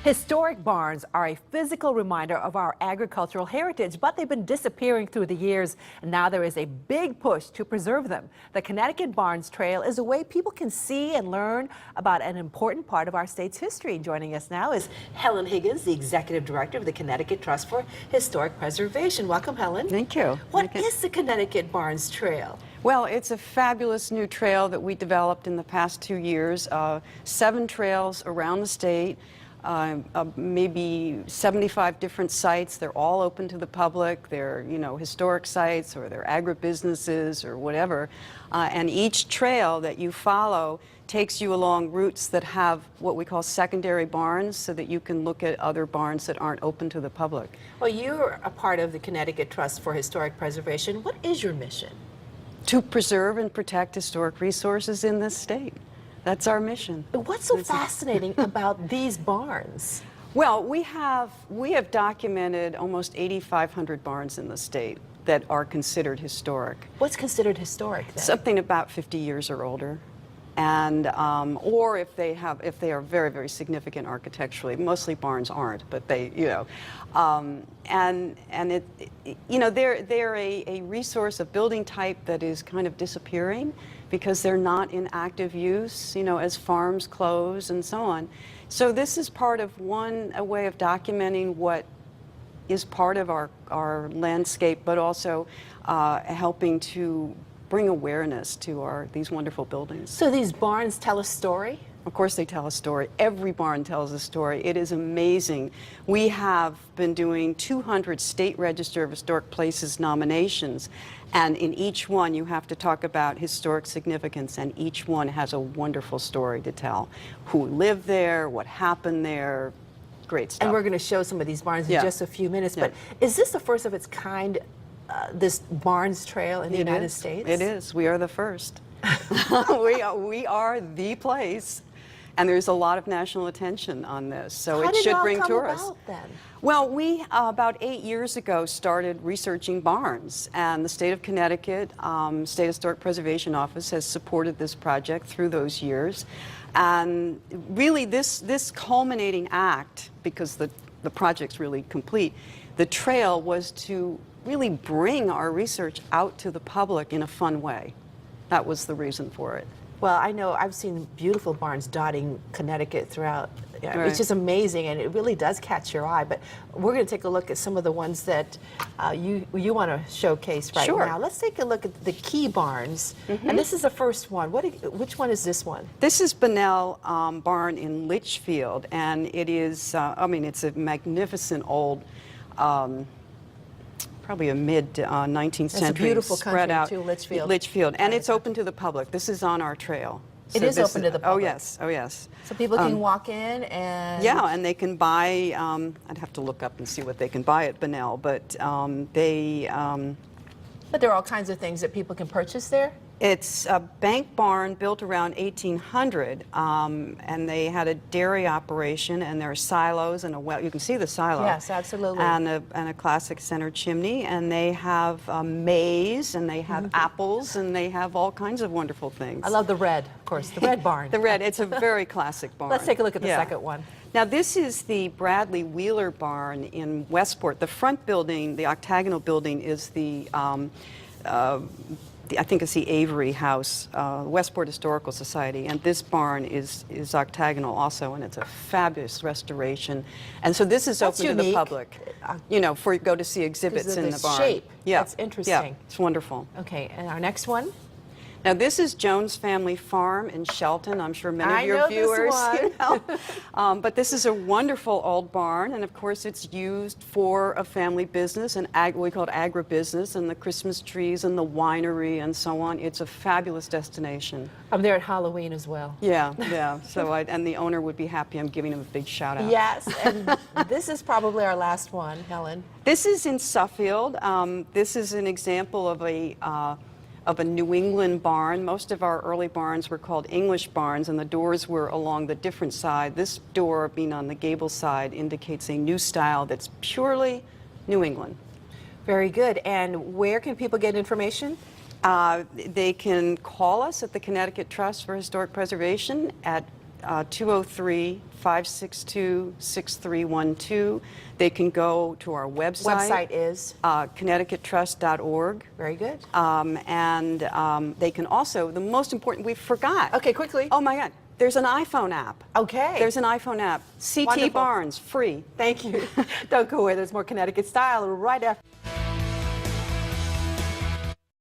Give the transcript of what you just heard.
Historic barns are a physical reminder of our agricultural heritage, but they've been disappearing through the years. And now there is a big push to preserve them. The Connecticut Barns Trail is a way people can see and learn about an important part of our state's history. Joining us now is Helen Higgins, the Executive Director of the Connecticut Trust for Historic Preservation. Welcome, Helen. Thank you. What is the Connecticut Barns Trail? Well, it's a fabulous new trail that we developed in the past 2 years. 7 trails around the state. Maybe 75 different sites. They're all open to the public. They're, historic sites or they're agribusinesses or whatever. And each trail that you follow takes you along routes that have what we call secondary barns so that you can look at other barns that aren't open to the public. Well, you're a part of the Connecticut Trust for Historic Preservation. What is your mission? To preserve and protect historic resources in this state. That's our mission. What's so fascinating about these barns? Well, we have documented almost 8,500 barns in the state that are considered historic. What's considered historic then? Something about 50 years or older. And or if they are very, very significant architecturally. Mostly barns aren't, but they, they're a resource, a building type that is kind of disappearing because they're not in active use, as farms close and so on. So this is part of a way of documenting what is part of our landscape, but also helping to bring awareness to these wonderful buildings. So these barns tell a story? Of course they tell a story. Every barn tells a story. It is amazing. We have been doing 200 State Register of Historic Places nominations, and in each one you have to talk about historic significance, and each one has a wonderful story to tell. Who lived there, what happened there, great stuff. And we're going to show some of these barns in just a few minutes, but is this the first of its kind, this Barns Trail in the United States? It is. We are the first. we are the place. And there's a lot of national attention on this, so it should bring tourists. How did it all come about, then? Well, we about 8 years ago started researching barns, and the state of Connecticut, State Historic Preservation Office has supported this project through those years. And really this culminating act, because the project's really complete, the trail was to really bring our research out to the public in a fun way. That was the reason for it. Well, I know I've seen beautiful barns dotting Connecticut throughout. Right. It's just amazing, and it really does catch your eye. But we're going to take a look at some of the ones that you want to showcase right now. Let's take a look at the key barns. And this is the first one. Which one is this one? This is Bunnell Barn in Litchfield, and it is, it's a magnificent old, probably a mid-19th century. It's a beautiful spread country out too, Litchfield. Litchfield, and it's open to the public. This is on our trail. It is open to the public. Oh yes. So people can walk in and... Yeah, and they can buy, I'd have to look up and see what they can buy at Bunnell, but But there are all kinds of things that people can purchase there? It's a bank barn built around 1800, and they had a dairy operation, and there are silos and a well. You can see the silo. Yes, absolutely. And a classic center chimney, and they have maize, and they have apples, and they have all kinds of wonderful things. I love the red, of course, the red barn. The red. It's a very classic barn. Let's take a look at the second one. Now this is the Bradley Wheeler barn in Westport. The front building, the octagonal building, is the I think it's the Avery House, Westport Historical Society, and this barn is octagonal also, and it's a fabulous restoration. And so this is open to the public, for you go to see exhibits in the barn. Shape. Yeah, that's interesting. Yeah, it's wonderful. Okay, and our next one. Now this is Jones Family Farm in Shelton. I'm sure many of your viewers, but this is a wonderful old barn, and of course it's used for a family business, and we call it agribusiness, and the Christmas trees and the winery and so on. It's a fabulous destination. I'm there at Halloween as well. Yeah. So and the owner would be happy. I'm giving him a big shout out. Yes, and this is probably our last one, Helen. This is in Suffield. This is an example of a New England barn. Most of our early barns were called English barns, and the doors were along the different side. This door, being on the gable side, indicates a new style that's purely New England. Very good. And where can people get information? They can call us at the Connecticut Trust for Historic Preservation at 203-562-6312. They can go to our website. Website is? ConnecticutTrust.org. Very good. They can also, the most important, we forgot. Okay, quickly. Oh my God, there's an iPhone app. Okay. There's an iPhone app. CT Wonderful. Barnes, free. Thank you. Don't go away. There's more Connecticut Style right after.